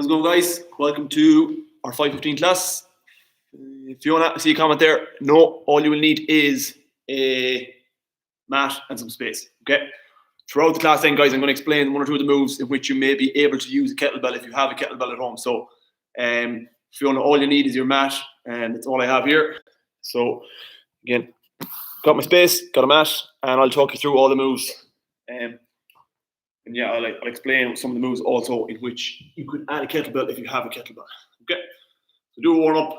How's it going, guys? Welcome to our 5:15 class. If you want to see a comment there, no, all you will need is a mat and some space, okay? Throughout the class then, guys, I'm going to explain one or two of the moves in which you may be able to use a kettlebell if you have a kettlebell at home. So if you want to, all you need is your mat, and that's all I have here. So again, got my space, got a mat, and I'll talk you through all the moves. And yeah, I'll explain some of the moves also in which you could add a kettlebell if you have a kettlebell. Okay, so do a warm-up.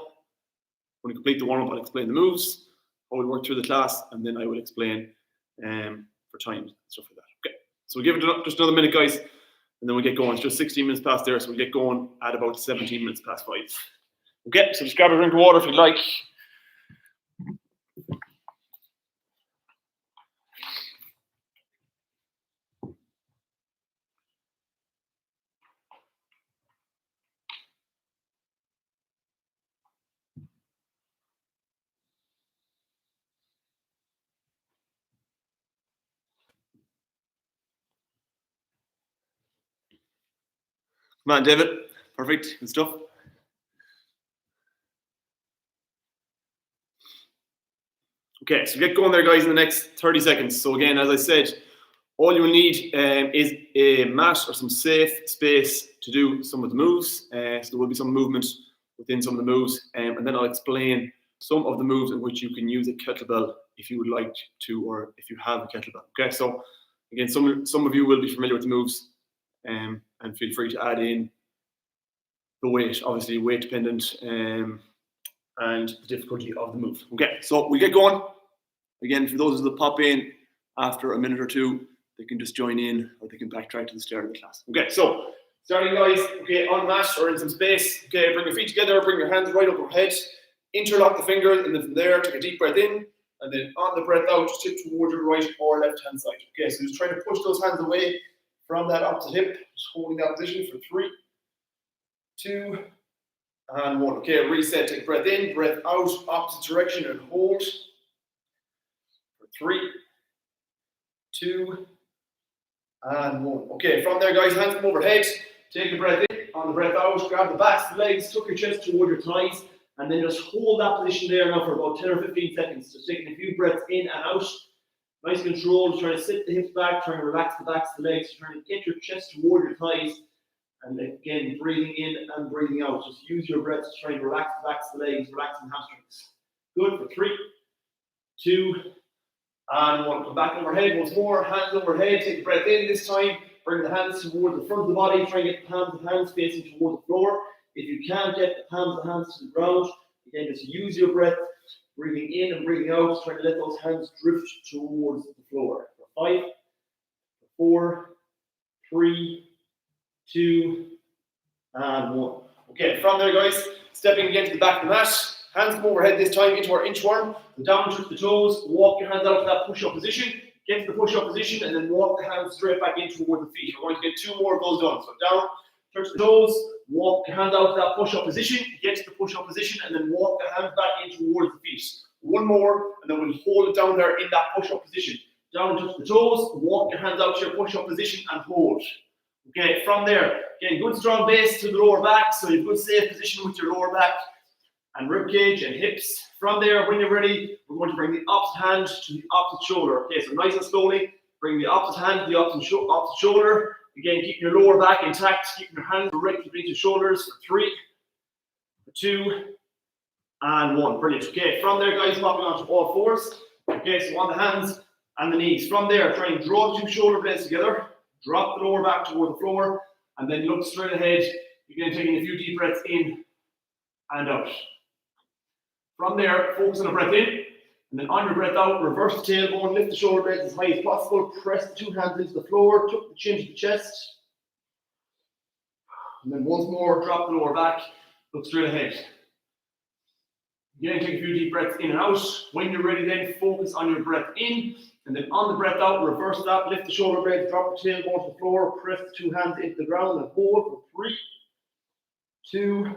When you complete the warm-up, I'll explain the moves, how we work through the class, and then I will explain for times and stuff like that. Okay, so we'll give it just another minute, guys, and then we'll get going. It's just 16 minutes past there, so we'll get going at about 17 minutes past 5. Okay, so just grab a drink of water if you'd like. Come on, David. Perfect. Good stuff. Okay, so get going there, guys, in the next 30 seconds. So again, as I said, all you will need is a mat or some safe space to do some of the moves. So there will be some movement within some of the moves. And then I'll explain some of the moves in which you can use a kettlebell if you would like to, or if you have a kettlebell. Okay, so again, some of you will be familiar with the moves. And feel free to add in the weight, obviously weight dependent, and the difficulty of the move. Okay, so we get going. Again, for those that pop in after a minute or two, they can just join in or they can backtrack to the start of the class. Okay, so starting, guys, okay, on mat or in some space. Okay, bring your feet together, bring your hands right overhead, interlock the fingers, and then from there, take a deep breath in, and then on the breath out, just tip towards your right or left hand side. Okay, so just try to push those hands away from that opposite hip, just holding that position for 3, 2, and 1. Okay, reset. Take a breath in, breath out, opposite direction, and hold for 3, 2, and 1. Okay, from there, guys, hands come overhead. Take a breath in. On the breath out, grab the backs of the legs, tuck your chest toward your thighs, and then just hold that position there now for about 10 or 15 seconds. Just taking a few breaths in and out. Nice control, trying to sit the hips back, trying to relax the backs of the legs, trying to get your chest toward your thighs. And again, breathing in and breathing out. Just use your breath to try and relax the backs of the legs, relaxing hamstrings. Good, for 3, 2, and 1. Come back overhead once more, hands overhead, take a breath in this time. Bring the hands toward the front of the body, try and get the palms of the hands facing toward the floor. If you can't get the palms of the hands to the ground, again, just use your breath. Breathing in and breathing out, trying to let those hands drift towards the floor. For 5, 4, 3, 2, and 1. Okay, from there, guys, stepping again to the back of the mat. Hands come overhead this time into our inchworm. So down, touch the toes, walk your hands out to that push-up position. Get to the push-up position, and then walk the hands straight back in toward the feet. We're going to get 2 more of those done. So down, touch the toes, walk your hands out to that push-up position, get to the push-up position, and then walk the hands back in towards the feet. 1 more, and then we'll hold it down there in that push-up position. Down, touch the toes, walk your hands out to your push-up position, and hold. Okay, from there, again, good strong base to the lower back, so you have good safe position with your lower back and rib cage and hips. From there, when you're ready, we're going to bring the opposite hand to the opposite shoulder. Okay, so nice and slowly, bring the opposite hand to the opposite shoulder. Again, keeping your lower back intact, keeping your hands directly beneath your shoulders for 3, 2, and 1. Brilliant. Okay, from there, guys, popping onto all fours. Okay, so on the hands and the knees. From there, try and draw the 2 shoulder blades together. Drop the lower back toward the floor, and then look straight ahead. Again, taking a few deep breaths in and out. From there, focus on a breath in, and then on your breath out, reverse the tailbone, lift the shoulder blades as high as possible, press the 2 hands into the floor, tuck the chin to the chest. And then once more, drop the lower back, look straight ahead. Again, take a few deep breaths in and out. When you're ready, then focus on your breath in. And then on the breath out, reverse that, lift the shoulder blades, drop the tailbone to the floor, press the 2 hands into the ground and hold for 3, 2,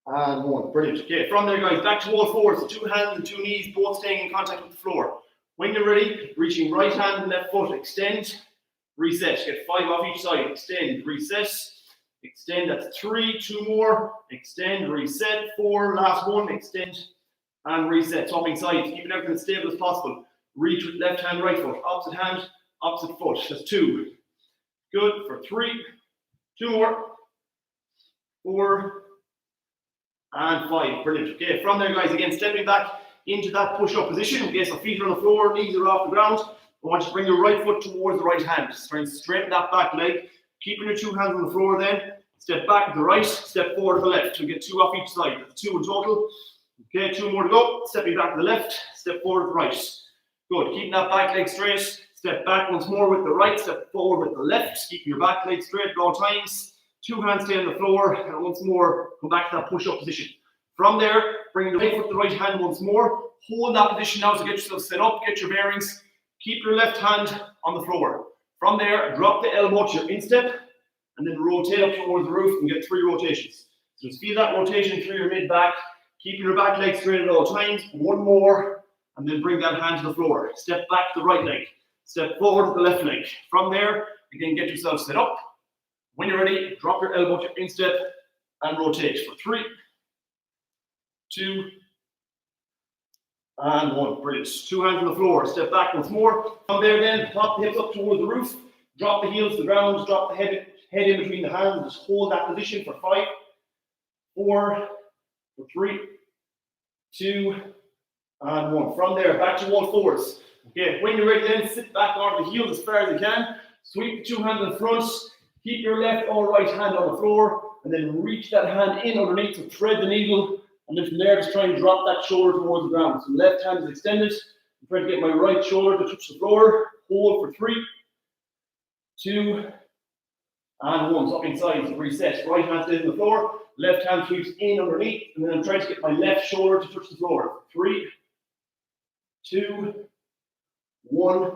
and 1. Brilliant. Okay, from there, guys, back to all fours. So 2 hands and 2 knees, both staying in contact with the floor. When you're ready, reaching right hand and left foot, extend, reset. Get 5 off each side, extend, reset. extend, that's 3, 2 more, extend, reset, 4, last one, extend, and reset, swapping sides, keeping everything as stable as possible. Reach with left hand, right foot, opposite hand, opposite foot, that's 2. Good, for 3, 2 more, 4, and 5, brilliant. Okay, from there guys, again, stepping back into that push-up position. Okay, so feet are on the floor, knees are off the ground. I want you to bring your right foot towards the right hand. Just try and straighten that back leg. Keeping your 2 hands on the floor then. Step back to the right, step forward to the left. We get 2 off each side. That's 2 in total. Okay, 2 more to go. Stepping back to the left, step forward to the right. Good, keeping that back leg straight. Step back once more with the right, step forward with the left. Keeping your back leg straight at all times. 2 hands stay on the floor, and once more, come back to that push-up position. From there, bring the right foot to the right hand once more. Hold that position now to get yourself set up, get your bearings. Keep your left hand on the floor. From there, drop the elbow to your instep, and then rotate up towards the roof and get 3 rotations. So just feel that rotation through your mid-back, keeping your back leg straight at all times. 1 more, and then bring that hand to the floor. Step back to the right leg. Step forward to the left leg. From there, again, get yourself set up. When you're ready, drop your elbow to your instep and rotate for 3, 2, and 1. Brilliant. 2 hands on the floor. Step back once more. From there then, pop the hips up towards the roof. Drop the heels to the ground. Drop the head in between the hands. Just hold that position for 5, 4, for 3, 2, and 1. From there, back to all fours. Okay, when you're ready then, sit back onto the heels as far as you can. Sweep the 2 hands in front. Keep your left or right hand on the floor. And then reach that hand in underneath to thread the needle. And then from there, just try and drop that shoulder towards the ground. So left hand is extended. I'm trying to get my right shoulder to touch the floor. Hold for 3, 2, and 1. Swapping sides, reset. Right hand stays on the floor. Left hand sweeps in underneath. And then I'm trying to get my left shoulder to touch the floor. 3, 2, 1,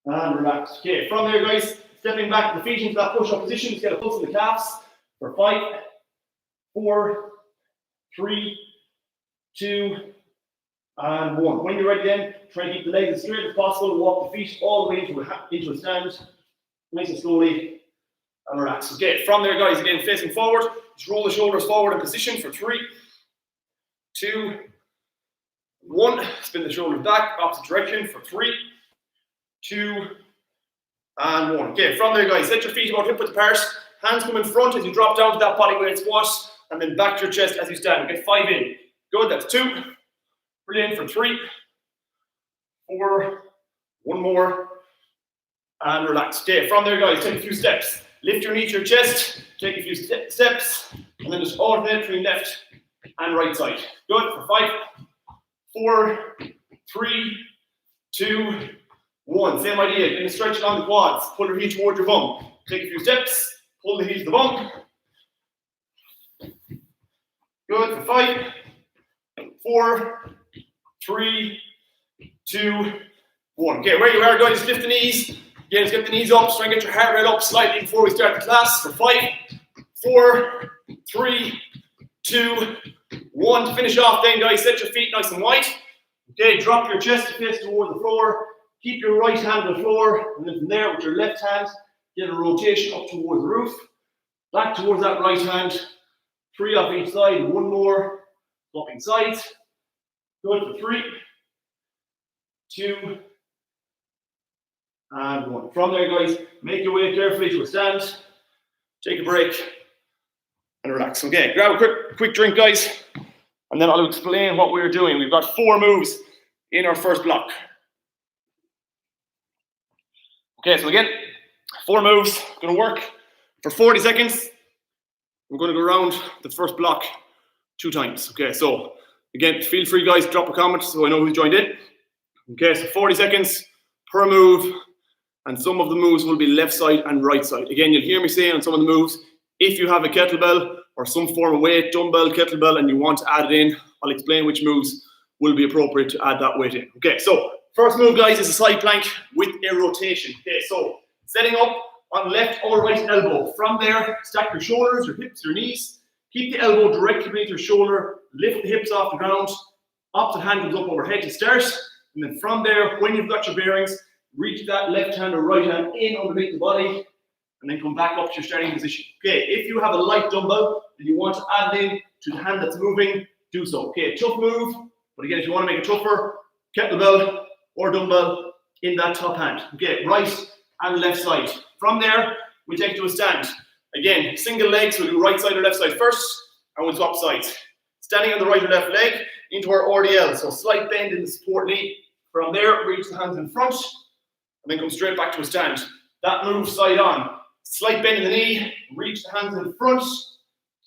and relax. Okay, from there, guys, stepping back the feet into that push-up position. Just get a pulse in the calves for 5, 4, 3, 2, and 1. When you're ready then, try and keep the legs as straight as possible. Walk the feet all the way into a stand. Nice and slowly, and relax. Okay, from there, guys, again, facing forward. Just roll the shoulders forward in position for 3, 2, 1. Spin the shoulders back, opposite direction for 3, 2, and 1. Okay, from there, guys, set your feet about hip width apart. Hands come in front as you drop down to that body weight squat. And then back to your chest as you stand. Get 5 in. Good, that's 2. Brilliant, for 3, 4, 1 more, and relax. Okay, from there, guys, take a few steps. Lift your knee to your chest, take a few steps, and then just alternate between left and right side. Good, for 5, 4, 3, 2, 1. Same idea, you're going to stretch along the quads. Pull your heel towards your bum. Take a few steps, pull the heel to the bum. Good, for 5, 4, 3, 2, 1. Okay, where you are, guys, lift the knees. Again, let's get the knees up. Try and get your heart rate up slightly before we start the class. For 5, 4, 3, 2, 1. To finish off then, guys, set your feet nice and wide. Okay, drop your chest to face towards the floor. Keep your right hand on the floor. And then from there, with your left hand, get a rotation up towards the roof. Back towards that right hand. 3 off each side. 1 more. Swapping sides. Good, for 3, 2, and 1. From there, guys, make your way carefully to a stand. Take a break and relax. Okay, grab a quick drink, guys, and then I'll explain what we're doing. We've got 4 moves in our first block. Okay, so again, 4 moves. Going to work for 40 seconds. We're going to go around the first block 2 times. Okay, so again, feel free, guys, drop a comment so I know who's joined in. Okay, so 40 seconds per move, and some of the moves will be left side and right side. Again, you'll hear me saying on some of the moves, if you have a kettlebell or some form of weight, dumbbell, kettlebell, and you want to add it in, I'll explain which moves will be appropriate to add that weight in. Okay, so first move, guys, is a side plank with a rotation. Okay, so setting up on left or right elbow. From there, stack your shoulders, your hips, your knees. Keep the elbow directly beneath your shoulder. Lift the hips off the ground. Opposite hand comes up overhead to start. And then from there, when you've got your bearings, reach that left hand or right hand in underneath the body. and then come back up to your starting position. Okay, if you have a light dumbbell and you want to add it in to the hand that's moving, do so. Okay, tough move, but again, if you want to make it tougher, kettlebell or dumbbell in that top hand. Okay, right and left side. From there, we take it to a stand. Again, single leg, so we'll do right side or left side first, and we'll swap sides. Standing on the right or left leg into our RDL, so slight bend in the support knee. From there, reach the hands in front, and then come straight back to a stand. That move side on. Slight bend in the knee, reach the hands in front,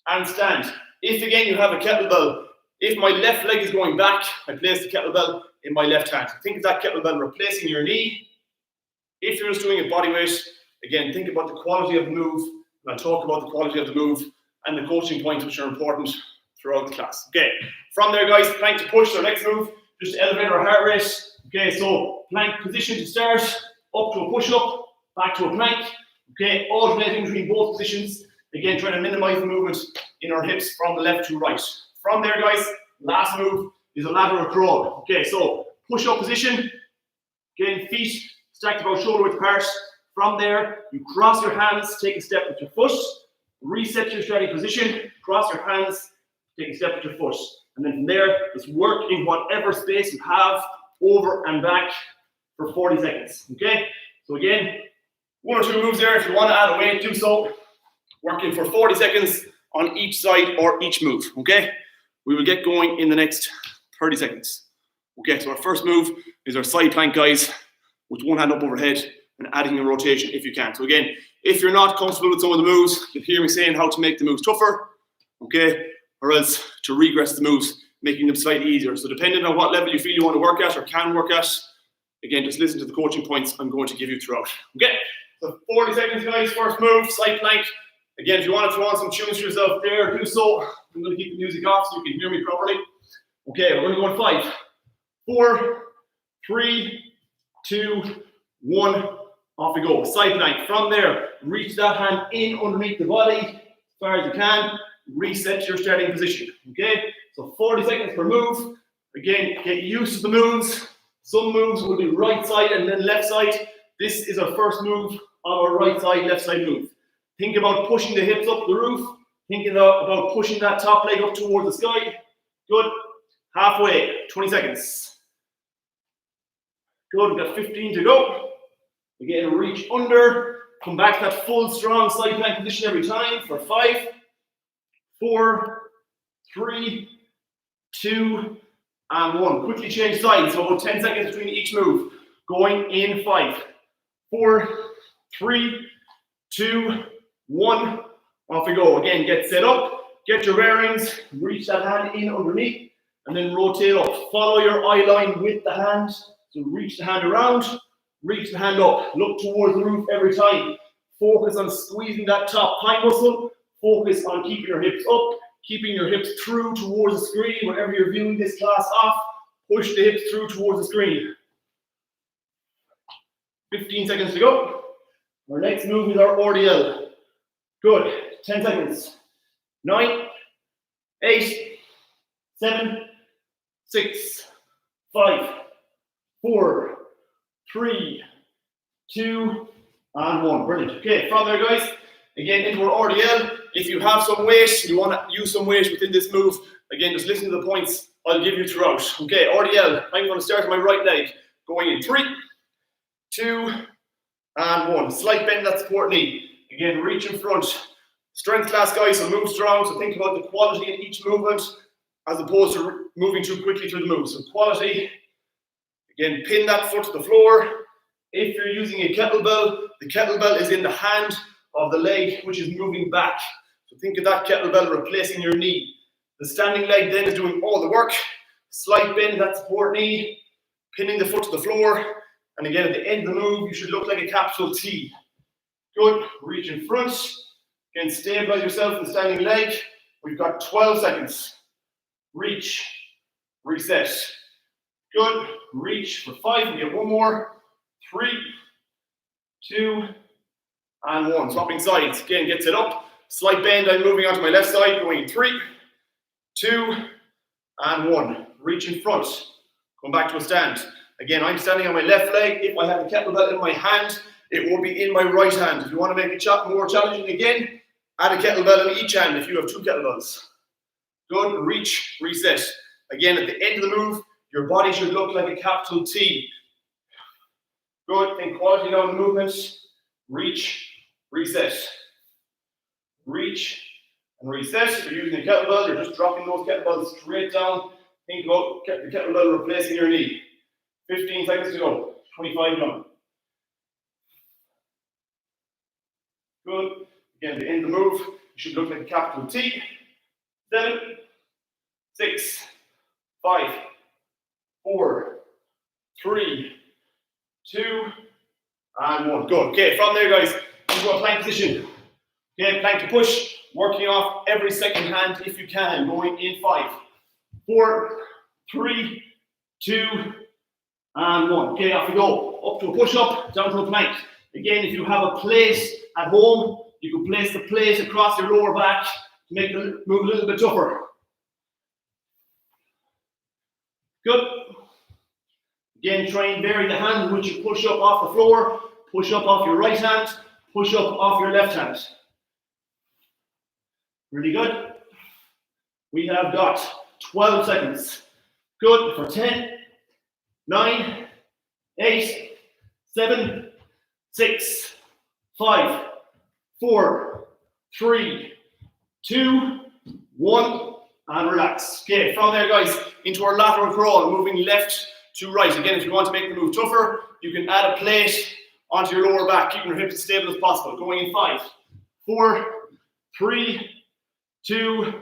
and stand. If again you have a kettlebell, if my left leg is going back, I place the kettlebell in my left hand. Think of that kettlebell replacing your knee. If you're just doing a body weight, again, think about the quality of the move. And I'll talk about the quality of the move and the coaching points which are important throughout the class. Okay, from there guys, plank to push, so next move, just to elevate our heart rate. Okay, so plank position to start, up to a push-up, back to a plank. Okay, alternating between both positions. Again, trying to minimize the movement in our hips from the left to right. From there guys, last move is a lateral crawl. Okay, so push-up position. Again, feet stacked about shoulder width apart. From there, you cross your hands, take a step with your foot, reset your starting position, cross your hands, take a step with your foot. And then from there, just work in whatever space you have, over and back for 40 seconds. Okay? So again, 1 or 2 moves there. If you want to add a weight, do so. Working for 40 seconds on each side or each move. Okay? We will get going in the next 30 seconds. Okay, so our first move is our side plank, guys, with one hand up overhead and adding a rotation if you can. So again, if you're not comfortable with some of the moves, you'll hear me saying how to make the moves tougher, okay, or else to regress the moves, making them slightly easier. So depending on what level you feel you want to work at or can work at, again, just listen to the coaching points I'm going to give you throughout. Okay, so 40 seconds, guys. First move, side plank. Again, if you want to throw on some tunes to yourself there, do so. I'm going to keep the music off so you can hear me properly. Okay, we're going to go in 5, 4, 3, 2, 1. Off we go. Side plank. From there, reach that hand in underneath the body as far as you can. Reset your starting position. Okay, so 40 seconds per move. Again, get used to the moves. Some moves will be right side and then left side. This is our first move on our right side, left side move. Think about pushing the hips up the roof. Think about pushing that top leg up towards the sky. Good. Halfway. 20 seconds. Good. We've got 15 to go. Again, reach under. Come back to that full, strong side plank position every time for 5, 4, 3, 2, and 1. Quickly change sides. So about 10 seconds between each move. Going in 5, 4, 3, 2, 1. Off we go. Again, get set up. Get your bearings. Reach that hand in underneath. And then rotate up. Follow your eye line with the hand. So reach the hand around. Reach the hand up. Look towards the roof every time. Focus on squeezing that top thigh muscle. Focus on keeping your hips up. Keeping your hips through towards the screen. Whenever you're viewing this class off, push the hips through towards the screen. 15 seconds to go. Our next move is our RDL. Good. 10 seconds. 9, 8, 7, 6, 5, 4, 3, 2, and 1. Brilliant. Okay, from there, guys, again into our RDL. If you have some weight, you want to use some weight within this move, again, just listen to the points I'll give you throughout. Okay, RDL. I'm going to start with my right leg. Going in 3, 2, and 1. Slight bend that support knee. Again, reach in front. Strength class, guys, so move strong. So think about the quality in each movement as opposed to moving too quickly through the move. So quality. Again, pin that foot to the floor. If you're using a kettlebell, the kettlebell is in the hand of the leg, which is moving back. So think of that kettlebell replacing your knee. The standing leg then is doing all the work. Slight bend that support knee, pinning the foot to the floor. And again, at the end of the move, you should look like a capital T. Good. Reach in front. Again, stabilize yourself in the standing leg. We've got 12 seconds. Reach. Reset. Good. Reach for 5. We get 1 more. 3, 2, and 1. Swapping sides. Again, get set up. Slight bend. I'm moving onto my left side. Going in 3, 2, and 1. Reach in front. Come back to a stand. Again, I'm standing on my left leg. If I have the kettlebell in my hand, it will be in my right hand. If you want to make it more challenging again, add a kettlebell in each hand if you have 2 kettlebells. Good, reach, reset. Again, at the end of the move, your body should look like a capital T. Good, think quality down the movement. Reach, reset. Reach and reset. If you're using a kettlebell, you're just dropping those kettlebells straight down. Think about the kettlebell replacing your knee. 15 seconds to go. 25 done. Good. Again, the end of the move, you should look like a capital T. 7, 6, 5, 4, 3, 2, and 1. Good. Okay, from there, guys, into a plank position. Okay, plank to push, working off every second hand if you can. Going in 5, 4, 3, 2, and 1. Okay, off we go. Up to a push-up, down to a plank. Again, if you have a plate at home, you can place the plate across your lower back to make the move a little bit tougher. Good. Again, try and vary the hand in which you push up off the floor, push up off your right hand, push up off your left hand. Really good. We have got 12 seconds. Good for 10, 9, 8, 7, 6, 5, 4, 3, 2, 1, and relax. Okay, from there, guys, into our lateral crawl, moving left to right. Again, if you want to make the move tougher, you can add a plate onto your lower back, keeping your hips as stable as possible. Going in 5, 4, 3, 2,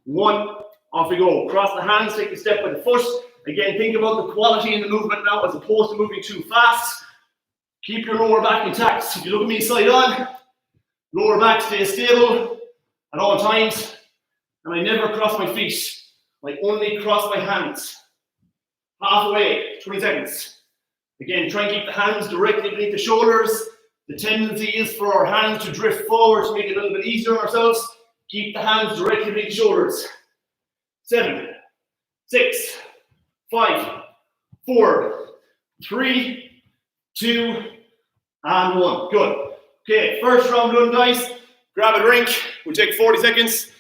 1. Off we go. Cross the hands, take a step by the foot. Again, think about the quality in the movement now as opposed to moving too fast. Keep your lower back intact. If you look at me side on, lower back stays stable at all times. And I never cross my feet. I only cross my hands. Halfway, 20 seconds. Again, try and keep the hands directly beneath the shoulders. The tendency is for our hands to drift forward to make it a little bit easier on ourselves. Keep the hands directly beneath the shoulders. 7, 6, 5, 4, 3, 2, and 1. Good. Okay, first round done, guys. Grab a drink. We'll take 40 seconds.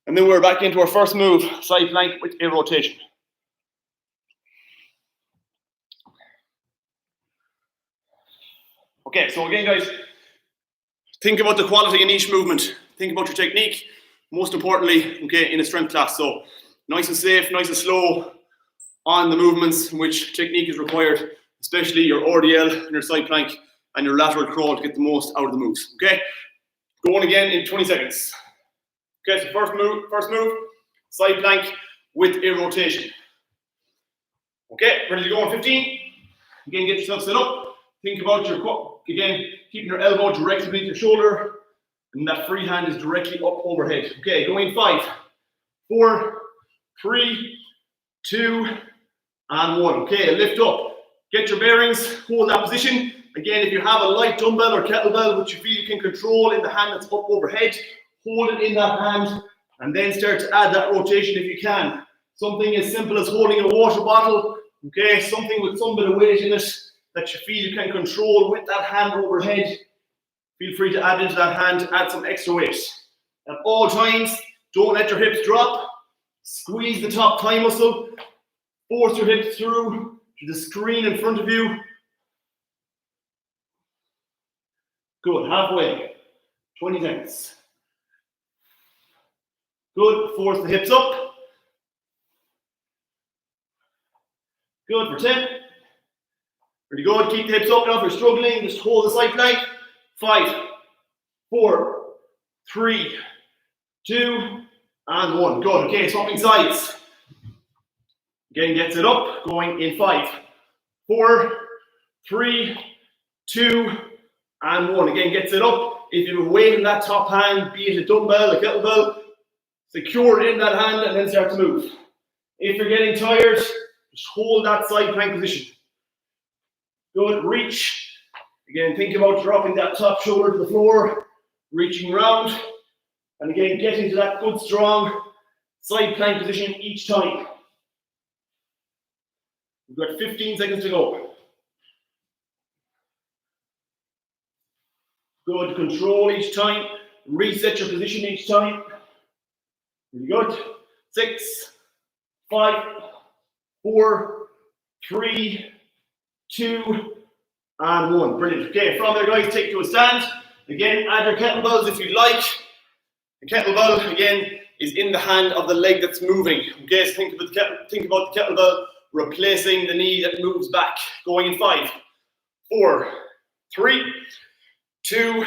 And then we're back into our first move, side plank with a rotation. Okay, so again, guys, think about the quality in each movement. Think about your technique. Most importantly, okay, in a strength class. So nice and safe, nice and slow on the movements in which technique is required, especially your RDL and your side plank and your lateral crawl to get the most out of the moves. Okay, going again in 20 seconds. Okay, so first move, side plank with a rotation. Okay, ready to go in 15. Again, get yourself set up. Think about again, keeping your elbow directly beneath your shoulder, and that free hand is directly up overhead. Okay, going in 5, 4, 3, 2, and 1. Okay, lift up. Get your bearings, hold that position. Again, if you have a light dumbbell or kettlebell which you feel you can control in the hand that's up overhead, hold it in that hand and then start to add that rotation if you can. Something as simple as holding a water bottle, okay, something with some bit of weight in it that you feel you can control with that hand overhead. Feel free to add into that hand, add some extra weight. At all times, don't let your hips drop. Squeeze the top thigh muscle. Force your hips through to the screen in front of you. Good, halfway. 20 seconds. Good, force the hips up. Good for 10. Pretty good, keep the hips up now if you're struggling. Just hold the side plank. 5, 4, 3, 2, and 1. Good, okay, swapping sides. Again, gets it up, going in 5, 4, 3, 2, and 1. Again, gets it up. If you have a weight in that top hand, be it a dumbbell, a kettlebell, secure it in that hand and then start to move. If you're getting tired, just hold that side plank position. Good, reach. Again, think about dropping that top shoulder to the floor, reaching round, and again, getting to that good, strong side plank position each time. We've got 15 seconds to go. Good, control each time. Reset your position each time. Really good. 6, 5, 4, 3, 2, and 1. Brilliant. Okay, from there, guys, take to a stand. Again, add your kettlebells if you like. The kettlebell, again, is in the hand of the leg that's moving. Okay, so think about the kettlebell replacing the knee that moves back. Going in 5, 4, 3, 2,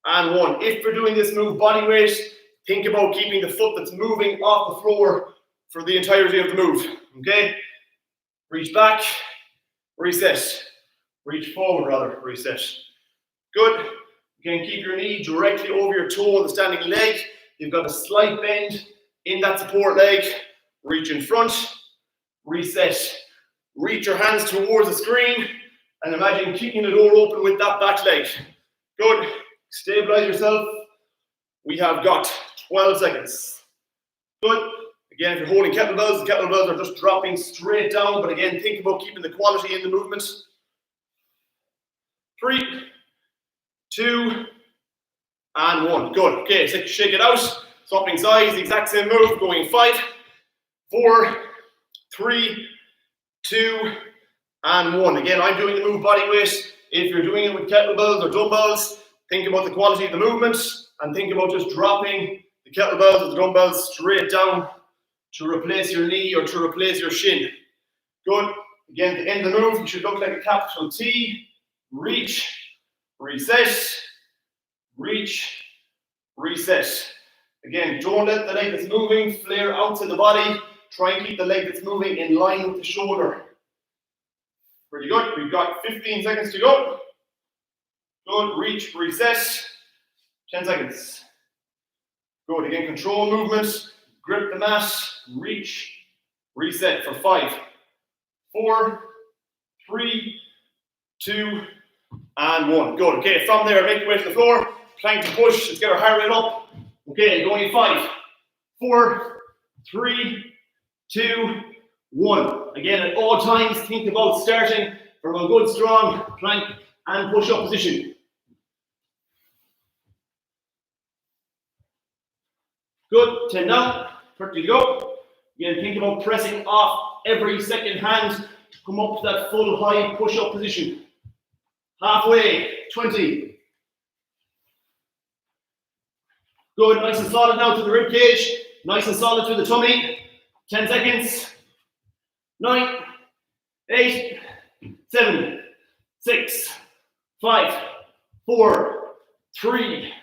and 1. If you're doing this move body weight, think about keeping the foot that's moving off the floor for the entirety of the move. Okay? Reach back, reset. Reach forward, rather, reset. Good. Again, keep your knee directly over your toe on the standing leg. You've got a slight bend in that support leg. Reach in front, reset. Reach your hands towards the screen and imagine kicking the door open with that back leg. Good. Stabilize yourself. We have got 12 seconds. Good. Again, if you're holding kettlebells, the kettlebells are just dropping straight down, but again, think about keeping the quality in the movement. 3, 2, and 1. Good. Okay, so shake it out. Swapping sides, the exact same move. Going 5, 4, 3, 2, and 1. Again, I'm doing the move body weight. If you're doing it with kettlebells or dumbbells, think about the quality of the movement and think about just dropping the kettlebells or the dumbbells straight down to replace your knee or to replace your shin. Good. Again, to end the move, you should look like a capital T. Reach, reset, reach, reset. Again, don't let the leg that's moving flare out to the body. Try and keep the leg that's moving in line with the shoulder. Pretty good. We've got 15 seconds to go. Good. Reach, reset. 10 seconds. Good. Again, control movement. Grip the mat. Reach, reset for 5, 4, 3, 2, and 1. Good. Okay, from there, make your way to the floor. Plank to push. Let's get our heart rate up. Okay, going in 5, 4, 3, 2, 1. Again, at all times, think about starting from a good, strong plank and push-up position. Good. 10 down. 30 to go. Again, think about pressing off every second hand to come up to that full high push-up position. Halfway. 20. Good. Nice and solid now to the rib cage. Nice and solid to the tummy. 10 seconds. 9, 8, 7, 6, 5, 4, 3,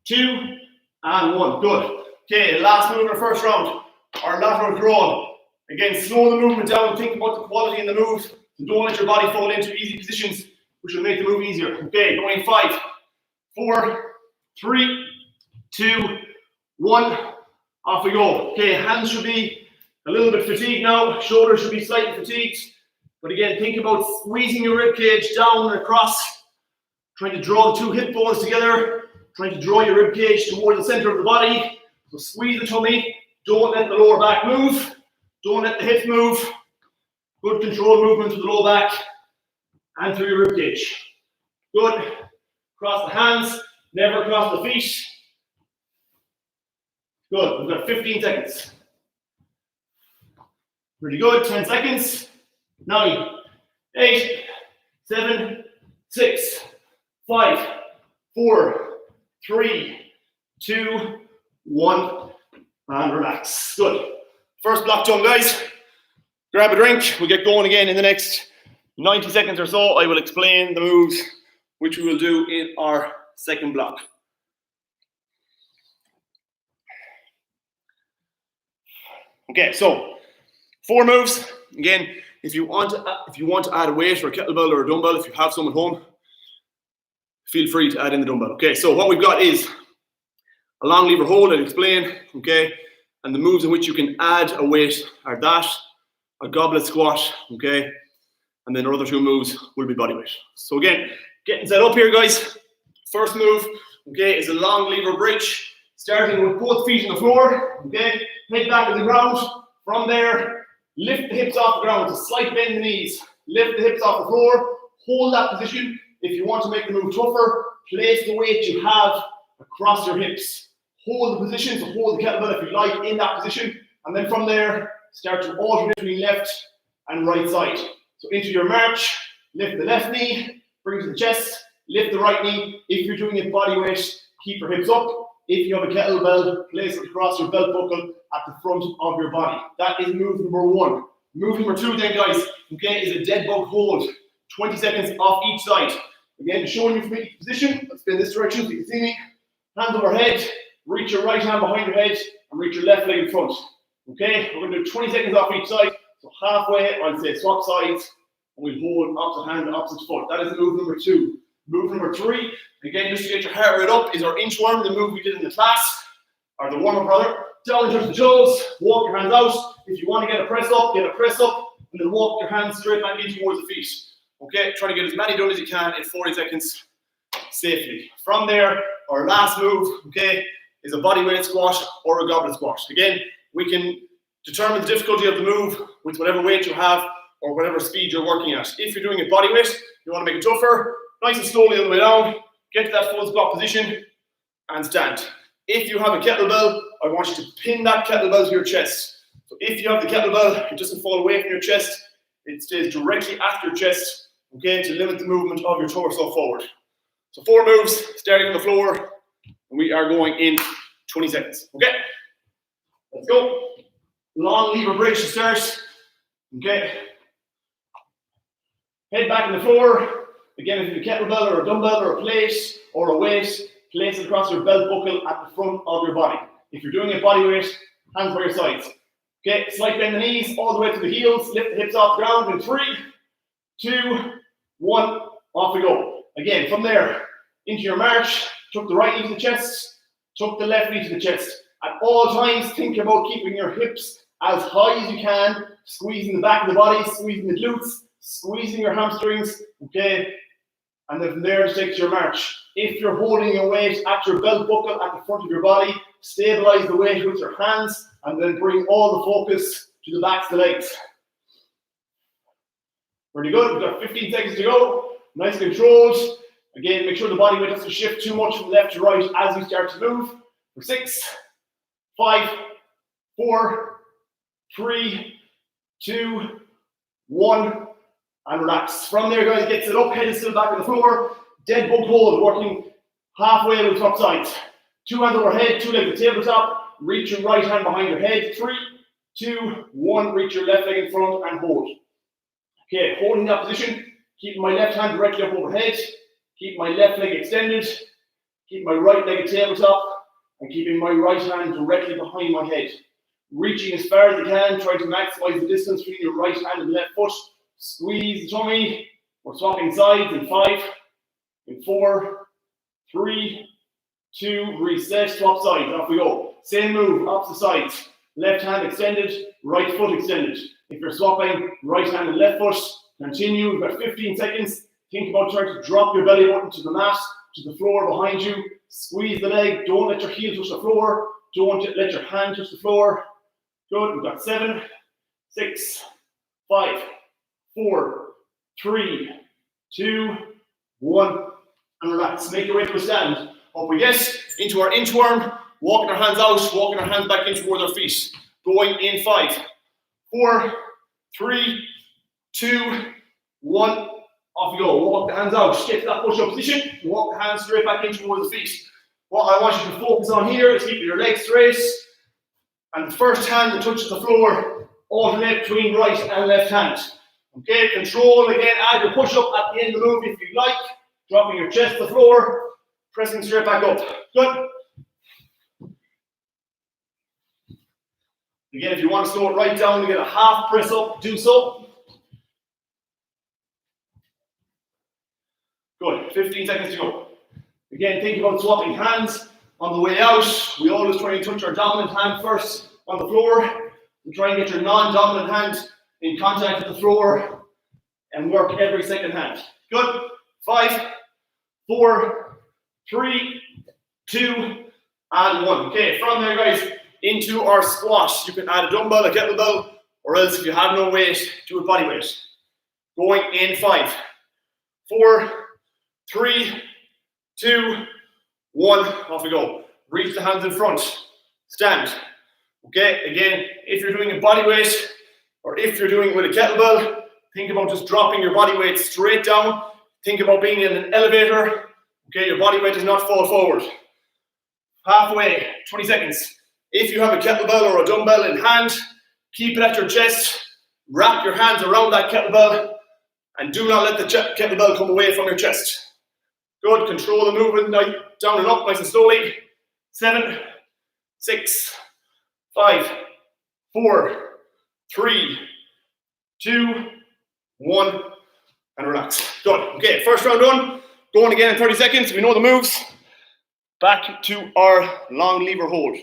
2, and 1. Good. Okay, last move in the first round. Our lateral crawl. Again, slow the movement down. Think about the quality in the move. So don't let your body fall into easy positions, which will make the move easier. Okay, going 5, 4, 3, 2, 1. Off we go. Okay, hands should be a little bit fatigued now. Shoulders should be slightly fatigued. But again, think about squeezing your rib cage down and across. Trying to draw the two hip bones together. Trying to draw your rib cage toward the center of the body. So squeeze the tummy. Don't let the lower back move. Don't let the hips move. Good control movement to the lower back and through your rib cage. Good. Cross the hands. Never cross the feet. Good. We've got 15 seconds. Pretty good. 10 seconds. 9, 8, 7, 6, 5, 4, 3, 2, 1, and relax. Good. First block done, guys. Grab a drink. We'll get going again in the next 90 seconds or so. I will explain the moves which we will do in our second block. Okay, so 4 moves. Again, if you want to add a weight or a kettlebell or a dumbbell, if you have some at home, feel free to add in the dumbbell. Okay, so what we've got is a long lever hold, I'll explain, okay? And the moves in which you can add a weight are that, a goblet squat, okay? And then our other 2 moves will be body weight. So again, getting set up here, guys. First move, okay, is a long lever bridge, starting with both feet on the floor, okay? Head back to the ground. From there, lift the hips off the ground, a slight bend in the knees. Lift the hips off the floor, hold that position. If you want to make the move tougher, place the weight you have across your hips. Hold the position, so hold the kettlebell if you like in that position, and then from there, start to alternate between left and right side. So into your march, lift the left knee, bring it to the chest, lift the right knee. If you're doing it body weight, keep your hips up. If you have a kettlebell, place it across your belt buckle at the front of your body. That is move number 1. Move number 2 then, guys, okay, is a dead bug hold. 20 seconds off each side. Again, showing you from each position. Let's spin this direction so you can see me. Hands overhead, reach your right hand behind your head, and reach your left leg in front. Okay, we're going to do 20 seconds off each side. So halfway, I'll say swap sides, and we'll hold opposite hand, opposite foot. That is move number 2. Move number 3, again, just to get your heart rate up, is our inchworm, the move we did in the class, or the warm-up rather. Down and touch the toes, walk your hands out. If you want to get a press up, and then walk your hands straight back in towards the feet. Okay, try to get as many done as you can in 40 seconds safely. From there, our last move, okay, is a body weight squat or a goblet squat. Again, we can determine the difficulty of the move with whatever weight you have or whatever speed you're working at. If you're doing it body weight, you want to make it tougher, nice and slowly on the way down, get to that full squat position and stand. If you have a kettlebell, I want you to pin that kettlebell to your chest. So if you have the kettlebell, it doesn't fall away from your chest, it stays directly at your chest, okay, to limit the movement of your torso forward. So 4 moves, starting on the floor, and we are going in 20 seconds, okay? Let's go. Long lever bridge to start, okay? Head back on the floor. Again, if you have a kettlebell or a dumbbell or a plate or a weight, place it across your belt buckle at the front of your body. If you're doing it body weight, hands by your sides. Okay, slight bend the knees all the way to the heels, lift the hips off the ground in 3, 2, 1, off we go. Again, from there, into your march, tuck the right knee to the chest, tuck the left knee to the chest. At all times, think about keeping your hips as high as you can, squeezing the back of the body, squeezing the glutes, squeezing your hamstrings, okay? And then from there, just take to your march. If you're holding your weight at your belt buckle at the front of your body, stabilize the weight with your hands and then bring all the focus to the backs of the legs. Pretty good. We've got 15 seconds to go. Nice controls. Again, make sure the body weight doesn't shift too much from left to right as you start to move. For 6, 5, 4, 3, 2, 1. And relax. From there, guys, get set up, head is still back on the floor. Dead bug hold, working halfway with top sides. 2 hands overhead, 2 legs at tabletop. Reach your right hand behind your head. 3, 2, 1. Reach your left leg in front and hold. Okay, holding that position. Keeping my left hand directly up overhead. Keep my left leg extended. Keep my right leg at tabletop. And keeping my right hand directly behind my head. Reaching as far as you can. Try to maximize the distance between your right hand and left foot. Squeeze the tummy. We're swapping sides in 5, in 4, 3, 2, reset, swap sides. Off we go. Same move, opposite sides. Left hand extended, right foot extended. If you're swapping right hand and left foot, continue. We've got 15 seconds. Think about trying to drop your belly button to the mat, to the floor behind you. Squeeze the leg. Don't let your heel touch the floor. Don't let your hand touch the floor. Good. We've got 7, 6, 5, 4, 3, 2, 1, and relax. Make your way to a stand. Up we get into our inchworm, walking our hands out, walking our hands back in towards our feet. Going in 5, 4, 3, 2, 1, off you go. Walk the hands out, get to that push-up position, walk the hands straight back in towards the feet. What I want you to focus on here is keeping your legs straight, and the first hand that touches the floor, alternate between right and left hand. Okay, control again, add your push-up at the end of the move if you like. Dropping your chest to the floor, pressing straight back up. Good. Again, if you want to slow it right down, you get a half press up, do so. Good, 15 seconds to go. Again, think about swapping hands on the way out. We always try and touch our dominant hand first on the floor. And try and get your non-dominant hand in contact with the floor and work every second hand. Good. 5, 4, 3, 2, and 1. Okay, from there, guys, into our squat. You can add a dumbbell, a kettlebell, or else if you have no weight, do a body weight. Going in 5, 4, 3, 2, 1, off we go. Reach the hands in front, stand. Okay, again, if you're doing a body weight or if you're doing it with a kettlebell, think about just dropping your body weight straight down. Think about being in an elevator. Okay, your body weight does not fall forward. Halfway, 20 seconds. If you have a kettlebell or a dumbbell in hand, keep it at your chest. Wrap your hands around that kettlebell and do not let the kettlebell come away from your chest. Good, control the movement down and up nice and slowly. 7, 6, 5, 4, 3, 2, 1, and relax. Good. Okay, first round done. Going again in 30 seconds. We know the moves. Back to our long lever hold.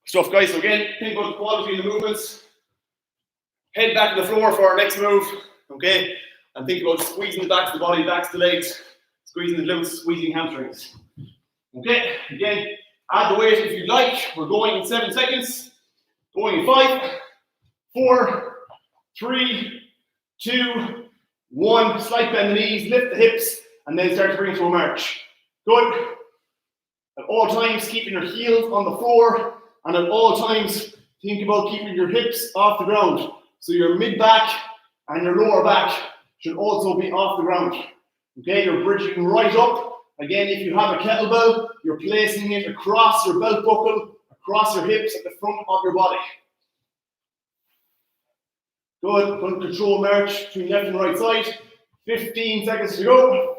Stuff, guys. So again, think about the quality of the movements. Head back to the floor for our next move. Okay, and think about squeezing the back of the body, back to the legs, squeezing the glutes, squeezing hamstrings. Okay, again, add the weight if you like. We're going in 7 seconds. Going in 5, 4, 3, 2, 1. Slight bend the knees, lift the hips, and then start to bring it to a march. Good. At all times, keeping your heels on the floor, and at all times, think about keeping your hips off the ground. So your mid-back and your lower back should also be off the ground. Okay, you're bridging right up. Again, if you have a kettlebell, you're placing it across your belt buckle, across your hips at the front of your body. Good, control march between left and right side. 15 seconds to go.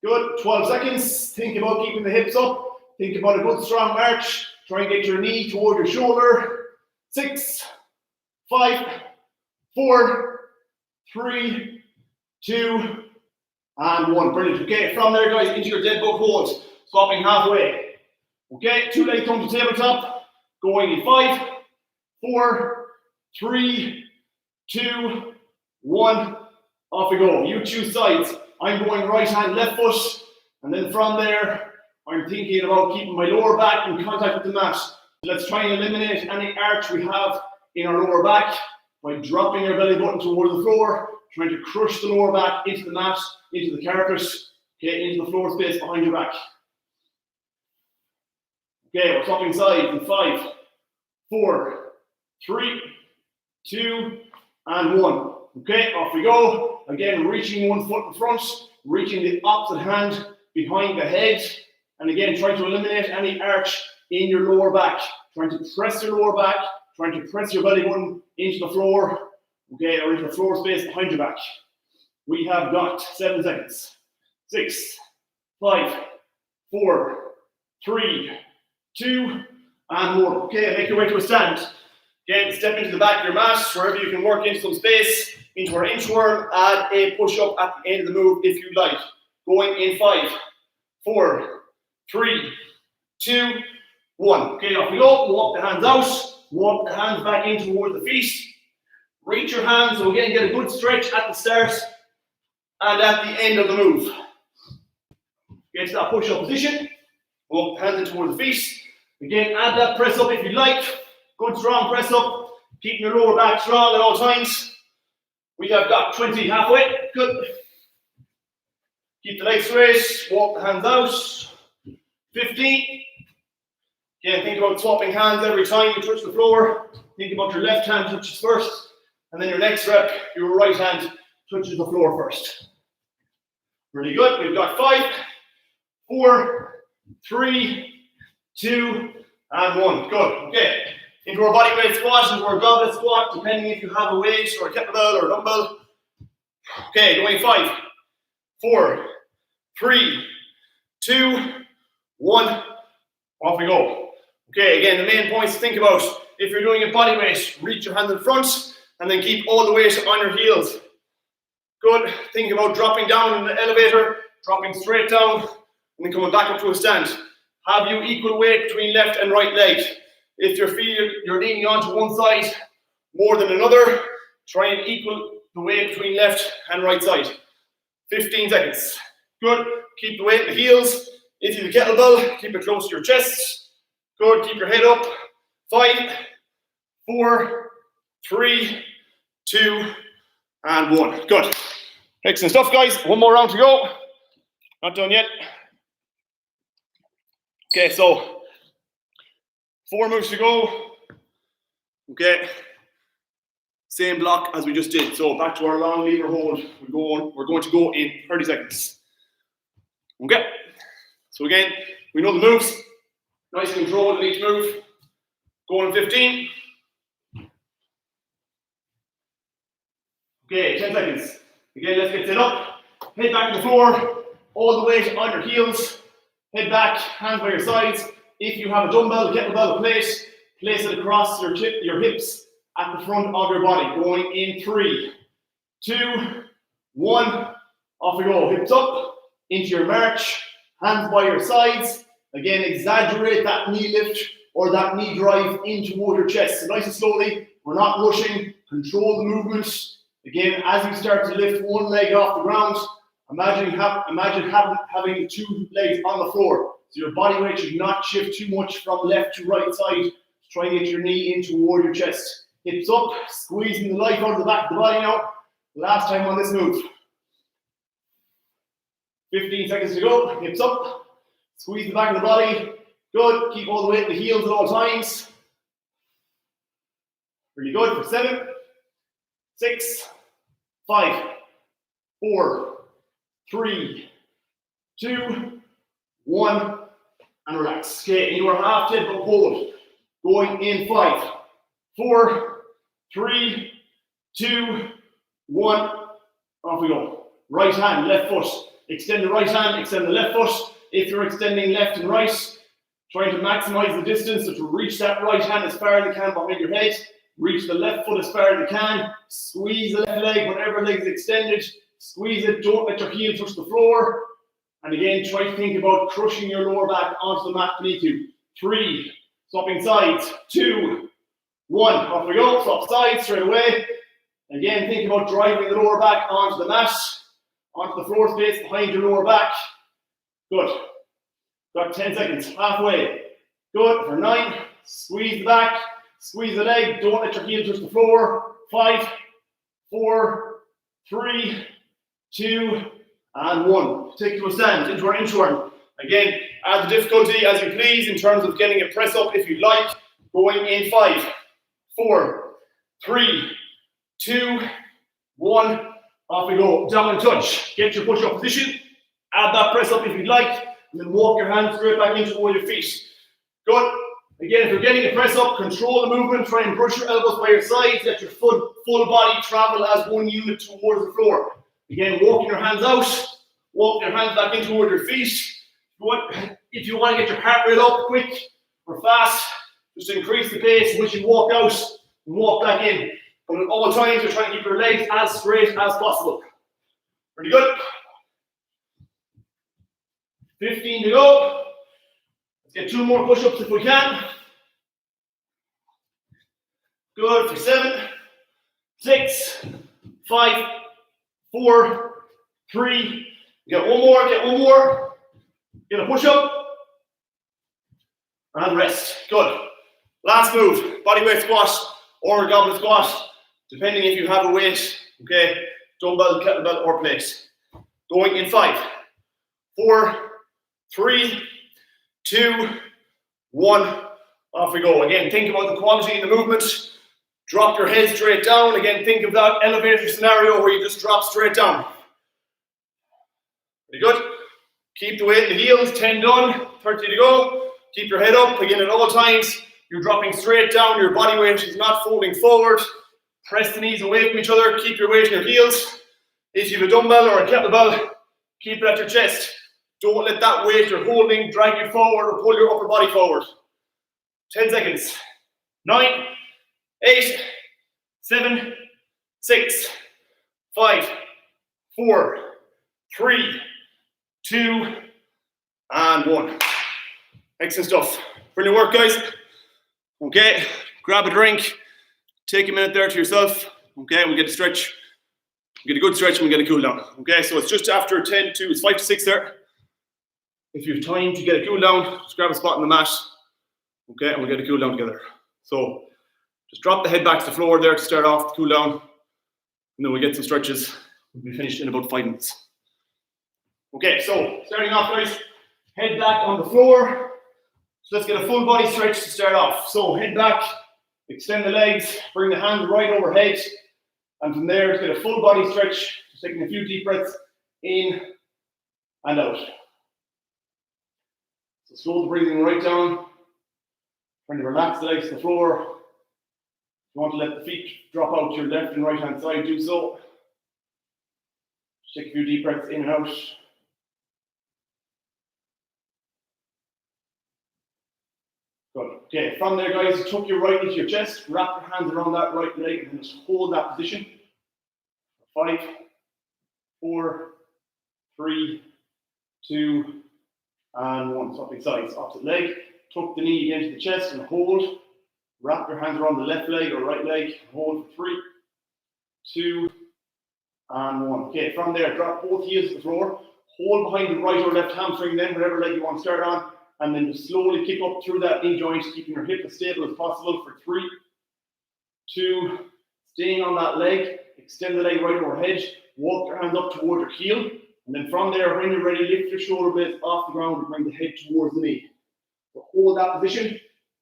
Good, 12 seconds. Think about keeping the hips up. Think about a good strong march. Try and get your knee toward your shoulder. 6, 5, 4, 3, 2, and 1. Brilliant. Okay, from there, guys, into your dead bug hold. Swapping halfway. Okay, 2 leg come to tabletop. Going in 5, 4, 3, 2, 1. Off we go. You choose sides. I'm going right hand, left foot. And then from there, I'm thinking about keeping my lower back in contact with the mat. Let's try and eliminate any arch we have in our lower back by dropping our belly button towards the floor, trying to crush the lower back into the mat, into the carpet, okay, into the floor space behind your back. Okay, we're swapping sides in 5, 4, 3, 2, and 1. Okay, off we go. Again, reaching one foot in front, reaching the opposite hand behind the head, and again, trying to eliminate any arch in your lower back. Trying to press your lower back, trying to press your belly button into the floor, okay, or into the floor space behind your back. We have got 7 seconds. 6, 5, 4, 3, 2, and 1. Okay, make your way to a stand. Again, step into the back of your mat, wherever you can work into some space, into our inchworm, add a push-up at the end of the move if you like. Going in 5, 4, 3, 2, 1. Okay, off we go. Walk the hands out. Walk the hands back in towards the feet. Reach your hands, so again, get a good stretch at the start and at the end of the move. Get to that push-up position. Walk the hands in towards the feet. Again, add that press up if you like. Good strong press up. Keeping your lower back strong at all times. We have got 20 halfway. Good. Keep the legs straight. Walk the hands out. 15. Again, think about swapping hands every time you touch the floor. Think about your left hand touches first. And then your next rep, your right hand touches the floor first. Really good. We've got 5, 4, 3, 2, and 1. Good. Okay. Into our body weight squat, into our goblet squat, depending if you have a weight or a kettlebell or a dumbbell. Okay, going 5, 4, 3, 2, 1. Off we go. Okay, again, the main points to think about. If you're doing a body weight, reach your hands in front and then keep all the weight on your heels. Good. Think about dropping down in the elevator, dropping straight down, and then coming back up to a stand. Have you equal weight between left and right leg. If you're feeling you're leaning onto one side more than another, try and equal the weight between left and right side. 15 seconds. Good. Keep the weight in the heels. If you have a kettlebell, keep it close to your chest. Good. Keep your head up. 5, 4, 3, 2, and 1. Good. Excellent stuff, guys. One more round to go. Not done yet. Okay, so 4 moves to go. Okay. Same block as we just did. So back to our long lever hold. We're going to go in 30 seconds. Okay. So again, we know the moves. Nice and controlled in each move. Going in 15. Okay, 10 seconds. Again, let's get set up. Head back to the floor. All the weight on your heels. Head back, hands by your sides. If you have a dumbbell, kettlebell, or plate, place it across your hips at the front of your body. Going in 3, 2, 1. Off we go. Hips up into your march. Hands by your sides. Again, exaggerate that knee lift or that knee drive in toward your chest. So nice and slowly. We're not rushing. Control the movement. Again, as you start to lift one leg off the ground, imagine having 2 legs on the floor. So your body weight should not shift too much from left to right side. Try and get your knee in toward your chest. Hips up, squeezing the life out of the back of the body now. Last time on this move. 15 seconds to go. Hips up, squeeze the back of the body. Good. Keep all the weight in the heels at all times. Really good for 7, 6, 5, 4, 3, 2, 1, and relax. Okay, you are half dead but hold. Going in 5, 4, 3, 2, 1. Off we go. Right hand, left foot. Extend the right hand, extend the left foot. If you're extending left and right, trying to maximize the distance, so to reach that right hand as far as you can behind your head. Reach the left foot as far as you can. Squeeze the left leg, whatever leg is extended. Squeeze it, don't let your heel touch the floor. And again, try to think about crushing your lower back onto the mat beneath you. 3, swapping sides. 2, 1, off we go. Swap sides straight away. Again, think about driving the lower back onto the mat, onto the floor space behind your lower back. Good. Got 10 seconds, halfway. Good, for 9, squeeze the back. Squeeze the leg, don't let your heel touch the floor. 5, 4, 3, 2, and 1. Take to a stand, into our inchworm. Again, add the difficulty as you please in terms of getting a press up if you like. Going in 5, 4, 3, 2, 1. Off we go. Down and touch. Get your push-up position. Add that press up if you'd like. And then walk your hands straight back into all your feet. Good. Again, if you're getting a press up, control the movement. Try and brush your elbows by your sides. Let your full body travel as one unit towards the floor. Again, walking your hands out. Walk your hands back in toward your feet. If you want to get your heart rate up quick or fast, just increase the pace in which you walk out and walk back in. But at all times, you're trying to keep your legs as straight as possible. Pretty good. 15 to go. Let's get 2 more push-ups if we can. Good for 7, 6, 5, 4, 3. Get one more. Get a push-up. And rest. Good. Last move, body weight squat or goblet squat, depending if you have a weight, okay, dumbbell, kettlebell, or plate. Going in 5, 4, 3, 2, 1. Off we go. Again, think about the quality in the movement. Drop your head straight down. Again, think of that elevator scenario where you just drop straight down. Very good. Keep the weight in the heels. 10 done. 30 to go. Keep your head up. Again, at all times, you're dropping straight down. Your body weight is not folding forward. Press the knees away from each other. Keep your weight in your heels. If you have a dumbbell or a kettlebell, keep it at your chest. Don't let that weight you're holding drag you forward or pull your upper body forward. 10 seconds. 9, 8, 7, 6, 5, 4, 3, 2, and 1. Excellent stuff. Brilliant work, guys. Okay, grab a drink. Take a minute there to yourself. Okay, we'll get a stretch. We'll get a good stretch and we'll get a cool down. Okay, so it's just after 10 to, it's 5 to 6 there. If you have time to get a cool down, just grab a spot on the mat. Okay, and we'll get a cool down together. So just drop the head back to the floor there to start off the cool down. And then we'll get some stretches. We'll be finished in about 5 minutes. Okay, so starting off, guys, head back on the floor. So let's get a full body stretch to start off. So head back, extend the legs, bring the hands right overhead, and from there, let's get a full body stretch. Just taking a few deep breaths in and out. So slow the breathing right down. Trying to relax the legs to the floor. If you want to let the feet drop out to your left and right hand side, do so. Just take a few deep breaths in and out. Good. Okay, from there, guys, tuck your right into your chest, wrap your hands around that right leg, and then just hold that position. 5, 4, 3, 2, and 1. Swapping sides. Opposite leg. Tuck the knee into the chest and hold. Wrap your hands around the left leg or right leg. Hold for 3, 2, and 1. Okay, from there, drop both heels to the floor. Hold behind the right or left hamstring, then whatever leg you want to start on. And then just slowly kick up through that knee joint, keeping your hip as stable as possible for 3, 2, staying on that leg, extend the leg right overhead, walk your hands up toward your heel, and then from there, when you're ready, lift your shoulder blades off the ground and bring the head towards the knee. So hold that position.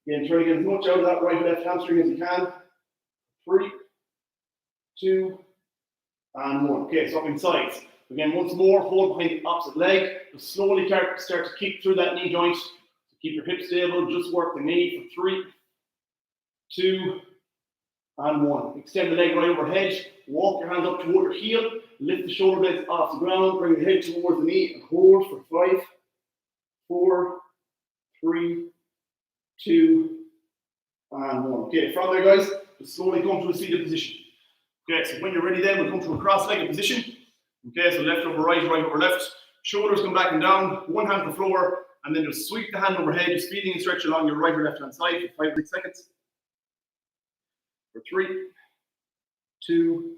Again, try to get as much out of that right left hamstring as you can. 3, 2, and 1. Okay, swapping sides. Again, once more, hold behind the opposite leg. Just slowly start to kick through that knee joint. Keep your hips stable. Just work the knee for 3, 2, and 1. Extend the leg right overhead. Walk your hands up toward your heel. Lift the shoulder blades off the ground. Bring the head towards the knee and hold for 5, 4, 3, 2, and 1. Okay, from there, guys, just slowly come to a seated position. Okay, so when you're ready, then we'll come to a cross-legged position. Okay, so left over right, right over left. Shoulders come back and down, one hand on the floor, and then just sweep the hand overhead, just feeling a stretch along your right or left hand side for 5 or 6 seconds. For 3, 2,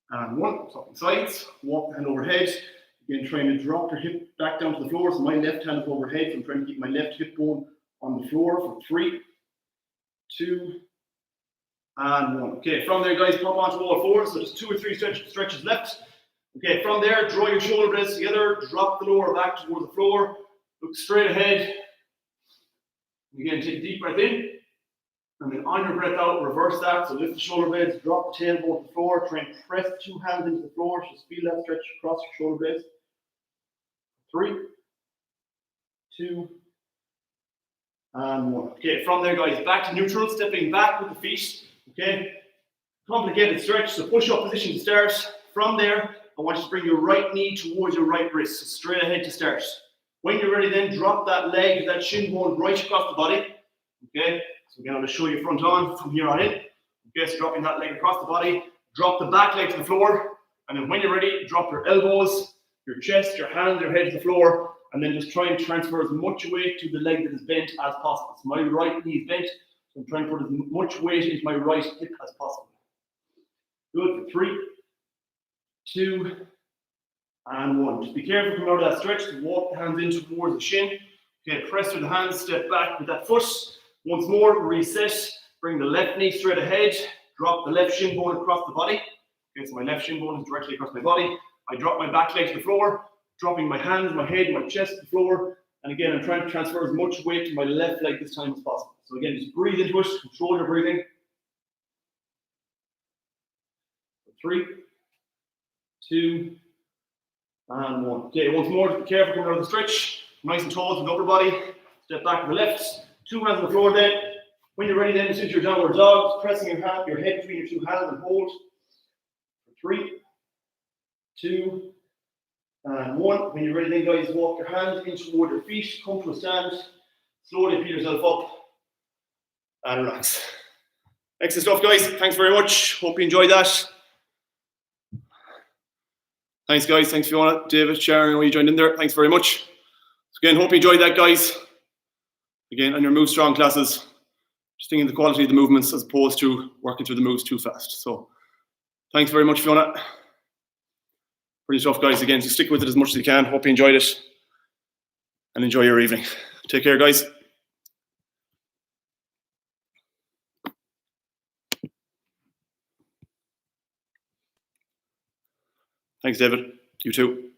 and 1. Swapping sides. Walk the hand overhead. Again, trying to drop your hip back down to the floor. So my left hand is overhead, so I'm trying to keep my left hip bone on the floor for 3, 2, and 1. Okay, from there, guys, pop onto all fours. So just 2 or 3 stretches left. Okay, from there, draw your shoulder blades together, drop the lower back towards the floor, look straight ahead. Again, take a deep breath in, and then on your breath out, reverse that. So lift the shoulder blades, drop the tailbone to the floor, try and press the 2 hands into the floor, just feel that stretch across your shoulder blades. 3, 2, and 1. Okay, from there, guys, back to neutral, stepping back with the feet. Okay, complicated stretch, so push up position to start. From there, I want you to bring your right knee towards your right wrist, so straight ahead to start. When you're ready, then drop that leg, that shin bone right across the body. Okay, so again, I'll just show you front on from here on in. Okay, so dropping that leg across the body, drop the back leg to the floor, and then when you're ready, drop your elbows, your chest, your hands, your head to the floor, and then just try and transfer as much weight to the leg that is bent as possible. So my right knee is bent, so I'm trying to put as much weight into my right hip as possible. Good, for 3, 2, and 1. Just be careful coming out of that stretch to walk the hands in towards the shin. Okay, press through the hands, step back with that foot. Once more, reset. Bring the left knee straight ahead. Drop the left shin bone across the body. Okay, so my left shin bone is directly across my body. I drop my back leg to the floor, dropping my hands, my head, my chest to the floor. And again, I'm trying to transfer as much weight to my left leg this time as possible. So again, just breathe into it, control your breathing. 3, 2, and 1. Okay, once more, just be careful coming out of the stretch. Nice and tall to the upper body. Step back to the left. 2 hands on the floor then. When you're ready then, sit your downward dog, pressing your head between your 2 hands and hold. 3, 2, and 1. When you're ready then, guys, walk your hands in toward your feet. Come to a stand. Slowly pick yourself up and relax. Excellent stuff, guys. Thanks very much. Hope you enjoyed that. Thanks, guys. Thanks, Fiona, David, Sharon, when you joined in there. Thanks very much. So again, hope you enjoyed that, guys. Again, on your Move Strong classes, just thinking the quality of the movements as opposed to working through the moves too fast. So thanks very much, Fiona. Pretty tough, guys. Again, so stick with it as much as you can. Hope you enjoyed it and enjoy your evening. Take care, guys. Thanks, David. You too.